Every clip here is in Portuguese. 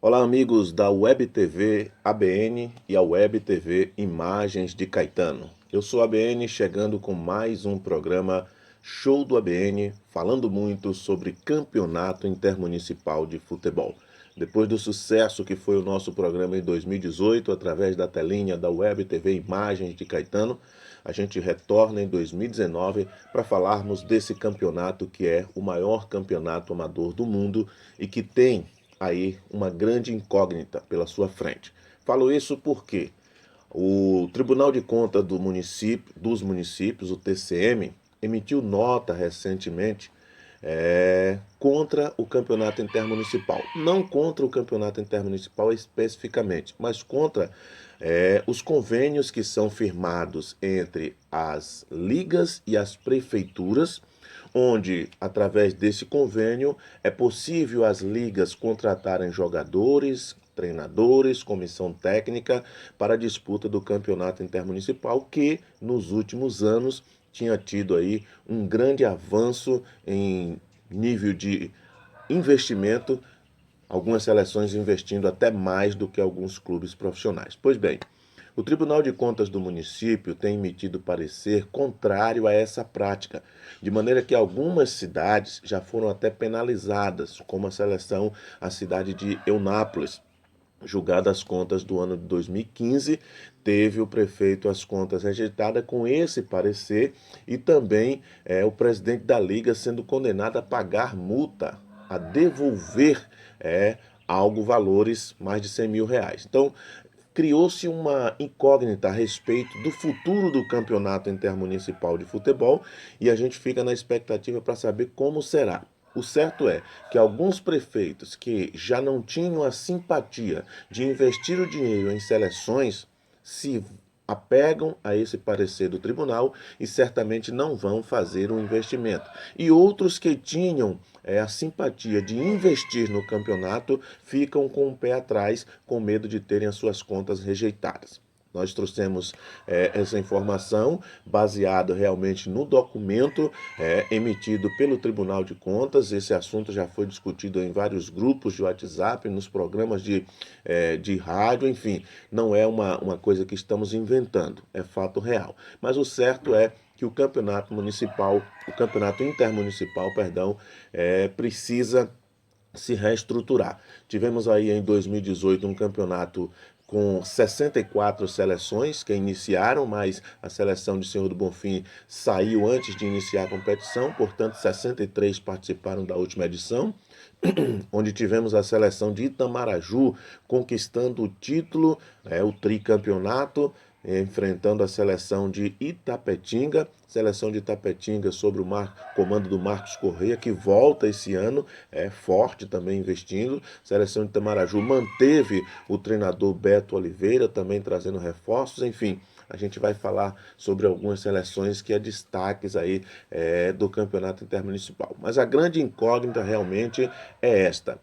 Olá, amigos da Web TV ABN e a Web TV Imagens de Caetano. Eu sou a ABN chegando com mais um programa Show do ABN, falando muito sobre campeonato intermunicipal de futebol. Depois do sucesso que foi o nosso programa em 2018, através da telinha da Web TV Imagens de Caetano, a gente retorna em 2019 para falarmos desse campeonato que é o maior campeonato amador do mundo e que tem aí uma grande incógnita pela sua frente. Falo isso porque o Tribunal de Contas dos Municípios, o TCM, emitiu nota recentemente contra o campeonato intermunicipal. Não contra o campeonato intermunicipal especificamente, mas contra os convênios que são firmados entre as ligas e as prefeituras, onde, através desse convênio, é possível as ligas contratarem jogadores, treinadores, comissão técnica para a disputa do campeonato intermunicipal, que nos últimos anos tinha tido aí um grande avanço em nível de investimento, algumas seleções investindo até mais do que alguns clubes profissionais. Pois bem, o Tribunal de Contas do município tem emitido parecer contrário a essa prática, de maneira que algumas cidades já foram até penalizadas, como a cidade de Eunápolis. Julgada as contas do ano de 2015, teve o prefeito as contas rejeitadas com esse parecer e também o presidente da Liga sendo condenado a pagar multa, a devolver algo, valores mais de R$ 100 mil. Então, criou-se uma incógnita a respeito do futuro do campeonato intermunicipal de futebol e a gente fica na expectativa para saber como será. O certo é que alguns prefeitos que já não tinham a simpatia de investir o dinheiro em seleções se apegam a esse parecer do tribunal e certamente não vão fazer um investimento. E outros que tinham a simpatia de investir no campeonato ficam com o pé atrás, com medo de terem as suas contas rejeitadas. Nós trouxemos essa informação baseado realmente no documento emitido pelo Tribunal de Contas. Esse assunto já foi discutido em vários grupos de WhatsApp, nos programas de rádio, enfim, não é uma coisa que estamos inventando, é fato real. Mas o certo é que o campeonato intermunicipal, perdão, precisa se reestruturar. Tivemos aí em 2018 um campeonato com 64 seleções que iniciaram, mas a seleção de Senhor do Bonfim saiu antes de iniciar a competição, portanto 63 participaram da última edição, onde tivemos a seleção de Itamaraju conquistando o título, o tricampeonato, enfrentando a seleção de Itapetinga sob o comando do Marcos Correia, que volta esse ano, forte também investindo. A seleção de Itamaraju manteve o treinador Beto Oliveira, também trazendo reforços, enfim. A gente vai falar sobre algumas seleções que é destaques aí do campeonato intermunicipal. Mas a grande incógnita realmente é esta: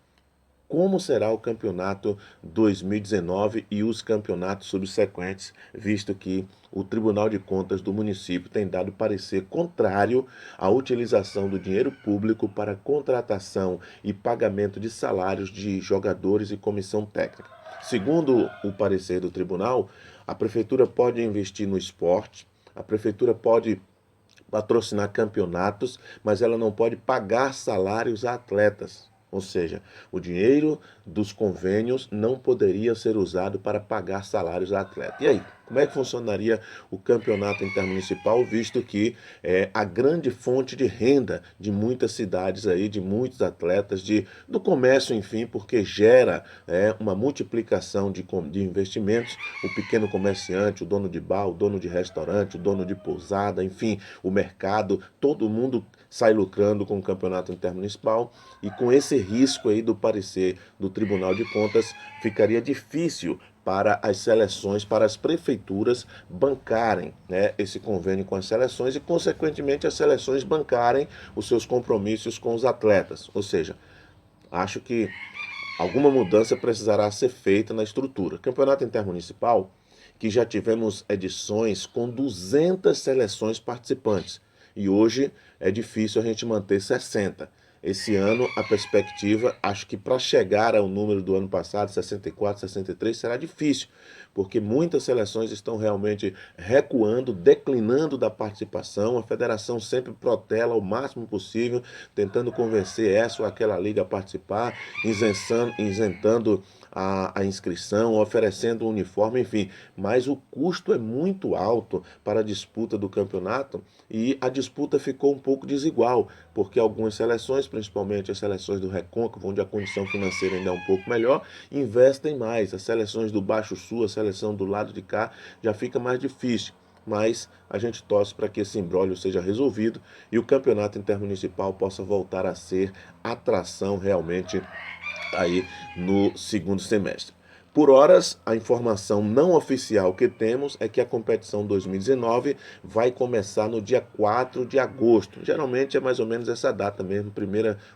como será o campeonato 2019 e os campeonatos subsequentes, visto que o Tribunal de Contas do município tem dado parecer contrário à utilização do dinheiro público para contratação e pagamento de salários de jogadores e comissão técnica. Segundo o parecer do tribunal, a prefeitura pode investir no esporte, a prefeitura pode patrocinar campeonatos, mas ela não pode pagar salários a atletas. Ou seja, o dinheiro dos convênios não poderia ser usado para pagar salários a atleta. E aí, como é que funcionaria o campeonato intermunicipal, visto que é a grande fonte de renda de muitas cidades aí, de muitos atletas, do comércio, enfim, porque gera uma multiplicação de investimentos. O pequeno comerciante, o dono de bar, o dono de restaurante, o dono de pousada, enfim, o mercado, todo mundo sai lucrando com o campeonato intermunicipal, e com esse risco aí do parecer do Tribunal de Contas, ficaria difícil para as seleções, para as prefeituras bancarem esse convênio com as seleções e, consequentemente, as seleções bancarem os seus compromissos com os atletas. Ou seja, acho que alguma mudança precisará ser feita na estrutura. Campeonato intermunicipal, que já tivemos edições com 200 seleções participantes, e hoje é difícil a gente manter 60. Esse ano a perspectiva, acho que para chegar ao número do ano passado, 64, 63, será difícil, porque muitas seleções estão realmente recuando, declinando da participação. A federação sempre protela o máximo possível, tentando convencer essa ou aquela liga a participar, isentando a inscrição, oferecendo um uniforme, enfim. Mas o custo é muito alto para a disputa do campeonato e a disputa ficou um pouco desigual, porque algumas seleções, principalmente as seleções do Recôncavo, onde a condição financeira ainda é um pouco melhor, investem mais. As seleções do Baixo Sul, a seleção do lado de cá, já fica mais difícil. Mas a gente torce para que esse imbróglio seja resolvido e o campeonato intermunicipal possa voltar a ser atração realmente aí no segundo semestre. Por horas, a informação não oficial que temos é que a competição 2019 vai começar no dia 4 de agosto. Geralmente é mais ou menos essa data mesmo,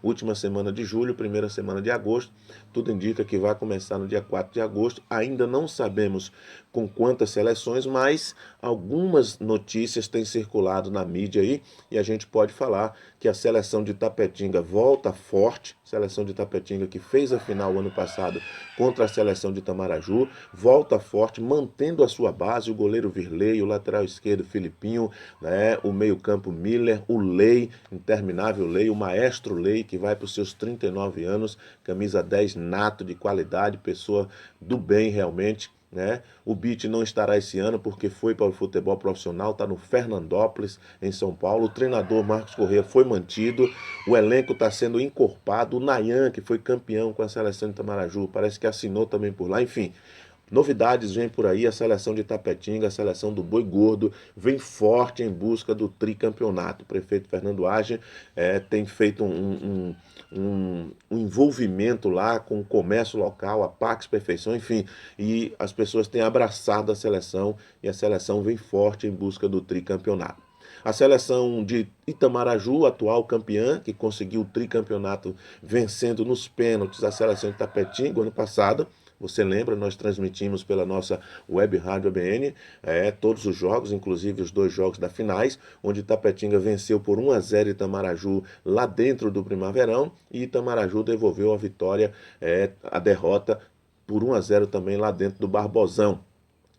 última semana de julho, primeira semana de agosto. Tudo indica que vai começar no dia 4 de agosto. Ainda não sabemos com quantas seleções, mas algumas notícias têm circulado na mídia aí e a gente pode falar que a seleção de Tapetinga volta forte, seleção de Tapetinga que fez a final ano passado contra a seleção de Itamaraju, volta forte, mantendo a sua base, o goleiro Virley, o lateral esquerdo Filipinho, né, o meio-campo Miller, o Lei, interminável Lei, o maestro Lei, que vai para os seus 39 anos, camisa 10 nato de qualidade, pessoa do bem realmente. Né? O Beat não estará esse ano porque foi para o futebol profissional, está no Fernandópolis, em São Paulo. O treinador Marcos Corrêa foi mantido, o elenco está sendo encorpado. O Nayan, que foi campeão com a seleção de Itamaraju, parece que assinou também por lá. Enfim, novidades vêm por aí, a seleção de Tapetinga, a seleção do Boi Gordo, vem forte em busca do tricampeonato. O prefeito Fernando Agen tem feito um envolvimento lá com o comércio local, a Pax Perfeição, enfim, e as pessoas têm abraçado a seleção e a seleção vem forte em busca do tricampeonato. A seleção de Itamaraju, atual campeã, que conseguiu o tricampeonato vencendo nos pênaltis a seleção de Tapetinga ano passado. Você lembra, nós transmitimos pela nossa web rádio ABN todos os jogos, inclusive os 2 jogos da finais, onde Tapetinga venceu por 1-0 Itamaraju lá dentro do Primaverão e Itamaraju devolveu a vitória, a derrota por 1-0 também lá dentro do Barbosão.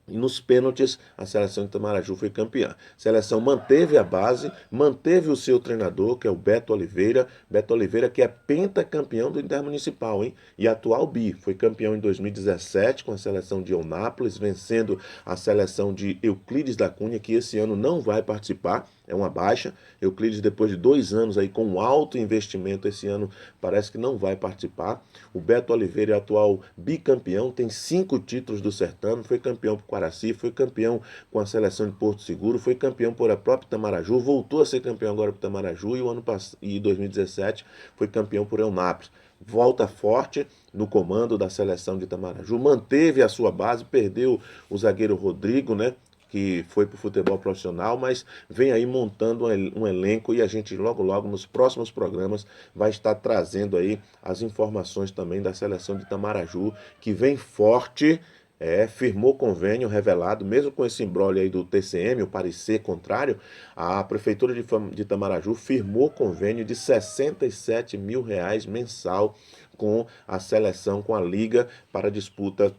E nos pênaltis, a seleção de Itamaraju foi campeã. A seleção manteve a base, manteve o seu treinador, que é o Beto Oliveira. Beto Oliveira, que é pentacampeão do Intermunicipal, hein? E atual bi. Foi campeão em 2017 com a seleção de Eunápolis, vencendo a seleção de Euclides da Cunha, que esse ano não vai participar. É uma baixa. Euclides, depois de 2 anos aí com um alto investimento, esse ano parece que não vai participar. O Beto Oliveira é atual bicampeão, tem 5 títulos do certame, foi campeão por Quaraci, foi campeão com a seleção de Porto Seguro, foi campeão por a própria Itamaraju, voltou a ser campeão agora por Itamaraju e em 2017 foi campeão por Eunápolis. Volta forte no comando da seleção de Itamaraju, manteve a sua base, perdeu o zagueiro Rodrigo, né? Que foi para o futebol profissional, mas vem aí montando um elenco e a gente logo nos próximos programas vai estar trazendo aí as informações também da seleção de Itamaraju, que vem forte, firmou convênio revelado, mesmo com esse imbróglio aí do TCM, o parecer contrário, a Prefeitura de Itamaraju firmou convênio de R$ 67 mil mensal com a seleção, com a Liga para a disputa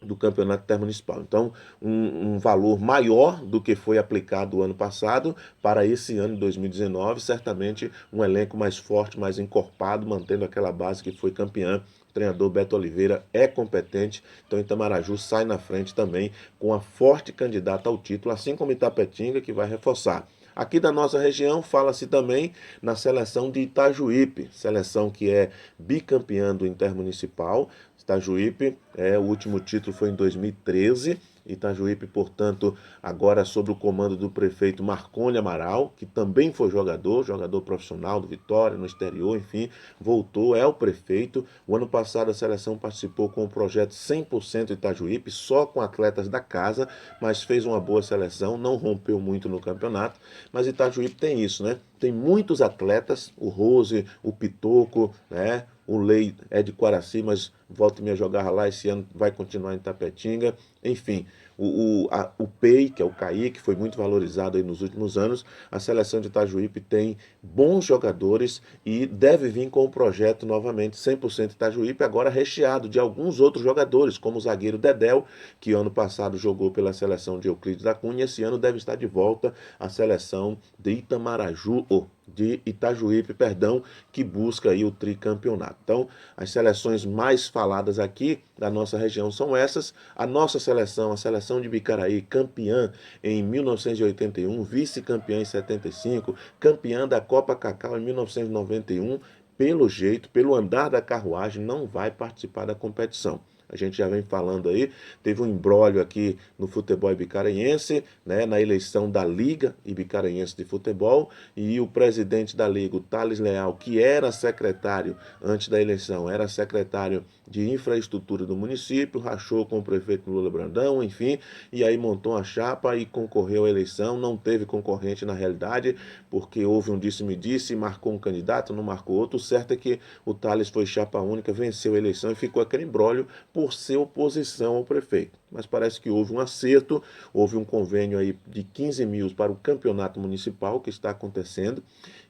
do campeonato intermunicipal. Então, um valor maior do que foi aplicado o ano passado para esse ano de 2019, certamente um elenco mais forte, mais encorpado, mantendo aquela base que foi campeã. O treinador Beto Oliveira é competente, então Itamaraju sai na frente também com a forte candidata ao título, assim como Itapetinga, que vai reforçar. Aqui da nossa região fala-se também na seleção de Itajuípe, seleção que é bicampeã do Intermunicipal. Itajuípe, o último título foi em 2013. Itajuípe, portanto, agora sob o comando do prefeito Marconi Amaral, que também foi jogador profissional do Vitória, no exterior, enfim, voltou, é o prefeito. O ano passado a seleção participou com o projeto 100% Itajuípe, só com atletas da casa, mas fez uma boa seleção, não rompeu muito no campeonato, mas Itajuípe tem isso, né? Tem muitos atletas, o Rose, o Pitoco, né? o Lei é de Quaraci, mas volta e meia jogava lá, esse ano vai continuar em Tapetinga. Enfim, o PEI, que é o CAI, que foi muito valorizado aí nos últimos anos, a seleção de Itajuípe tem bons jogadores e deve vir com o projeto novamente 100% Itajuípe, agora recheado de alguns outros jogadores, como o zagueiro Dedéu, que ano passado jogou pela seleção de Euclides da Cunha, esse ano deve estar de volta à seleção de Itamaraju, ou de Itajuípe, perdão, que busca aí o tricampeonato. Então, as seleções mais faladas aqui da nossa região são essas. A nossa seleção, a seleção de Bicaraí, campeã em 1981, vice-campeã em 75, campeã da Copa Cacau em 1991, pelo jeito, pelo andar da carruagem, não vai participar da competição. A gente já vem falando aí, teve um imbróglio aqui no futebol ibicaraense, né, na eleição da Liga Ibicaraense de Futebol, e o presidente da Liga, o Thales Leal, que era secretário antes da eleição, era secretário de infraestrutura do município, rachou com o prefeito Lula Brandão, enfim, e aí montou a chapa e concorreu à eleição, não teve concorrente na realidade, porque houve um disse-me-disse, marcou um candidato, não marcou outro. O certo é que o Thales foi chapa única, venceu a eleição e ficou aquele imbróglio por ser oposição ao prefeito. Mas parece que houve um acerto, houve um convênio aí de 15 mil para o campeonato municipal que está acontecendo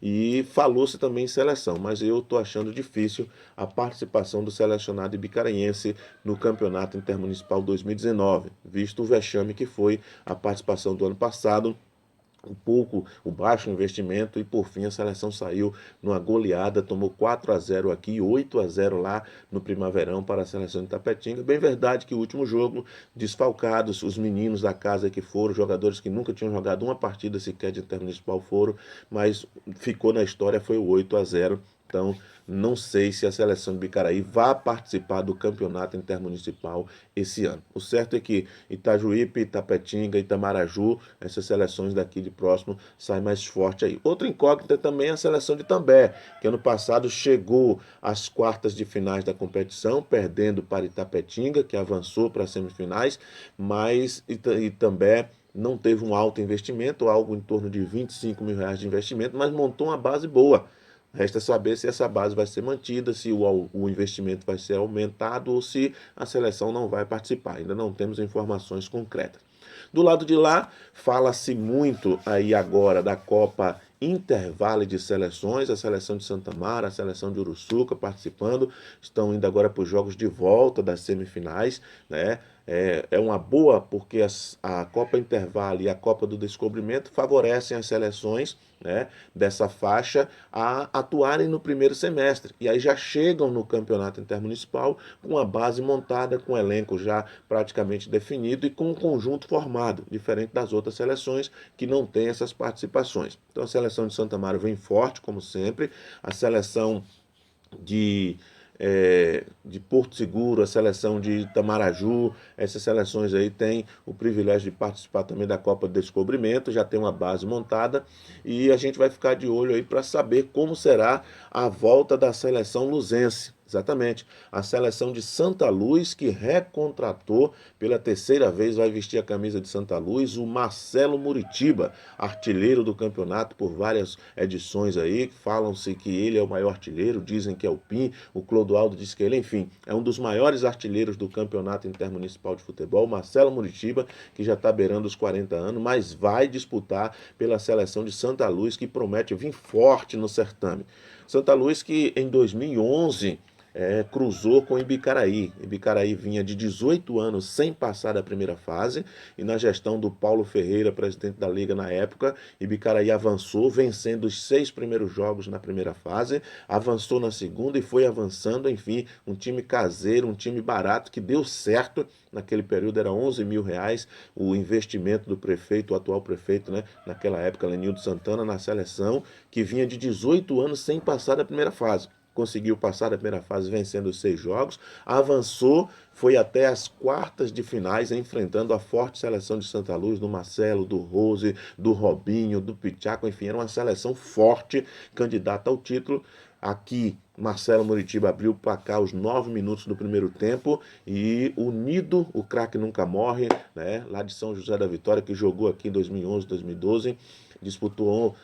e falou-se também em seleção, mas eu estou achando difícil a participação do selecionado ibicaraense no campeonato intermunicipal 2019, visto o vexame que foi a participação do ano passado, o baixo investimento e por fim a seleção saiu numa goleada, tomou 4-0 aqui, 8-0 lá no Primaverão para a seleção de Tapetinga. Bem verdade que o último jogo, desfalcados, os meninos da casa que foram, jogadores que nunca tinham jogado uma partida sequer de intermunicipal foram, mas ficou na história, foi o 8-0. Então, não sei se a seleção de Bicaraí vai participar do campeonato intermunicipal esse ano. O certo é que Itajuípe, Itapetinga, Itamaraju, essas seleções daqui de próximo saem mais forte aí. Outra incógnita também é a seleção de També, que ano passado chegou às quartas de finais da competição, perdendo para Itapetinga, que avançou para as semifinais, mas Itambé não teve um alto investimento, algo em torno de R$ 25 mil de investimento, mas montou uma base boa. Resta saber se essa base vai ser mantida, se o investimento vai ser aumentado ou se a seleção não vai participar. Ainda não temos informações concretas. Do lado de lá, fala-se muito aí agora da Copa Intervale de Seleções, a seleção de Santa Mara, a seleção de Uruçuca participando, estão indo agora para os jogos de volta das semifinais, né? É uma boa porque a Copa Intervale e a Copa do Descobrimento favorecem as seleções, né, dessa faixa a atuarem no primeiro semestre. E aí já chegam no campeonato intermunicipal com a base montada, com o elenco já praticamente definido e com um conjunto formado, diferente das outras seleções que não têm essas participações. Então a seleção de Santa Maria vem forte, como sempre, a seleção de de Porto Seguro, a seleção de Itamaraju, essas seleções aí têm o privilégio de participar também da Copa do Descobrimento, já tem uma base montada e a gente vai ficar de olho aí para saber como será a volta da seleção luzense. Exatamente. A seleção de Santa Luz, que recontratou pela terceira vez, vai vestir a camisa de Santa Luz, o Marcelo Muritiba, artilheiro do campeonato por várias edições aí. Falam-se que ele é o maior artilheiro, dizem que é o Pim, o Clodoaldo diz que ele, enfim, é um dos maiores artilheiros do campeonato intermunicipal de futebol, Marcelo Muritiba, que já está beirando os 40 anos, mas vai disputar pela seleção de Santa Luz, que promete vir forte no certame. Santa Luz que em 2011 cruzou com Ibicaraí. Ibicaraí vinha de 18 anos sem passar da primeira fase e na gestão do Paulo Ferreira, presidente da Liga na época, Ibicaraí avançou, vencendo os 6 primeiros jogos na primeira fase, avançou na segunda e foi avançando, enfim, um time caseiro, um time barato que deu certo. Naquele período era R$ 11 mil o investimento do prefeito, o atual prefeito, né, naquela época, Lenildo Santana, na seleção, que vinha de 18 anos sem passar da primeira fase. Conseguiu passar da primeira fase vencendo os 6 jogos, avançou, foi até as quartas de finais, enfrentando a forte seleção de Santa Luz, do Marcelo, do Rose, do Robinho, do Pichaco, enfim, era uma seleção forte, candidata ao título. Aqui, Marcelo Muritiba abriu o placar aos 9 minutos do primeiro tempo e o Nido, o craque nunca morre, né, lá de São José da Vitória, que jogou aqui em 2011, 2012, disputou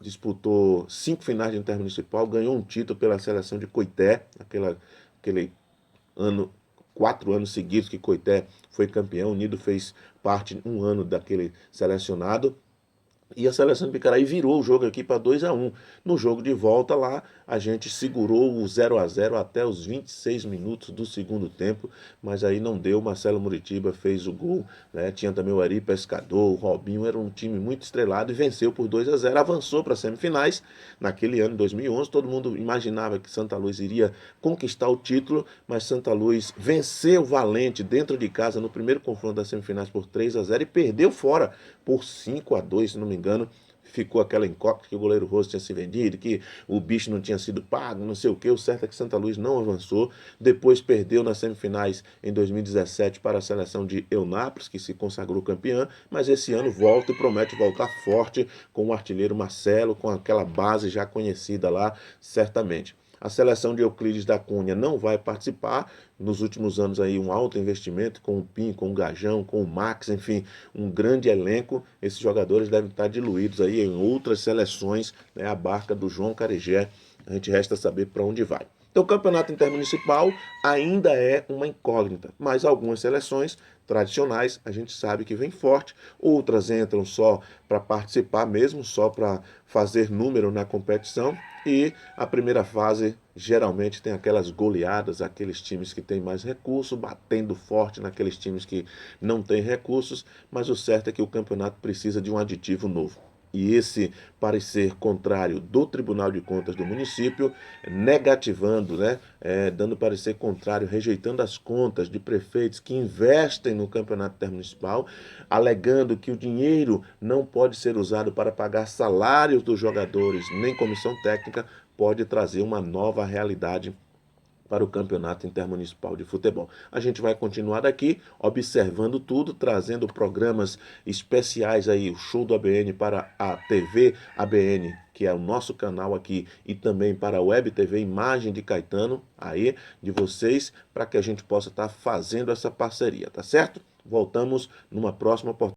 disputou 5 finais de intermunicipal, ganhou um título pela seleção de Coité, aquele ano, 4 anos seguidos que Coité foi campeão. Unido fez parte um ano daquele selecionado. E a seleção de Bicaraí virou o jogo aqui para 2-1. No jogo de volta lá, a gente segurou o 0-0 até os 26 minutos do segundo tempo, mas aí não deu. Marcelo Muritiba fez o gol, né? Tinha também o Ari Pescador, o Robinho, era um time muito estrelado e venceu por 2-0, avançou para as semifinais. Naquele ano, 2011, todo mundo imaginava que Santa Luz iria conquistar o título, mas Santa Luz venceu Valente dentro de casa no primeiro confronto das semifinais por 3-0 e perdeu fora por 5-2, se não me engano. Ficou aquela incógnita que o goleiro Rosso tinha se vendido, que o bicho não tinha sido pago, não sei o que. O certo é que Santa Luz não avançou. Depois perdeu nas semifinais em 2017 para a seleção de Eunápolis, que se consagrou campeã, mas esse ano volta e promete voltar forte com o artilheiro Marcelo, com aquela base já conhecida lá, certamente. A seleção de Euclides da Cunha não vai participar. Nos últimos anos aí um alto investimento com o Pim, com o Gajão, com o Max, enfim, um grande elenco. Esses jogadores devem estar diluídos aí em outras seleções, né? A barca do João Carejé, a gente resta saber para onde vai. Então, o campeonato intermunicipal ainda é uma incógnita, mas algumas seleções tradicionais a gente sabe que vem forte, outras entram só para participar mesmo, só para fazer número na competição, e a primeira fase geralmente tem aquelas goleadas, aqueles times que têm mais recursos, batendo forte naqueles times que não têm recursos, mas o certo é que o campeonato precisa de um aditivo novo. E esse parecer contrário do Tribunal de Contas do município, negativando, né, dando parecer contrário, rejeitando as contas de prefeitos que investem no campeonato intermunicipal, alegando que o dinheiro não pode ser usado para pagar salários dos jogadores, nem comissão técnica, pode trazer uma nova realidade para o Campeonato Intermunicipal de Futebol. A gente vai continuar daqui, observando tudo, trazendo programas especiais aí, o Show do ABN para a TV ABN, que é o nosso canal aqui, e também para a Web TV Imagem de Caetano, aí, de vocês, para que a gente possa estar fazendo essa parceria, tá certo? Voltamos numa próxima oportunidade.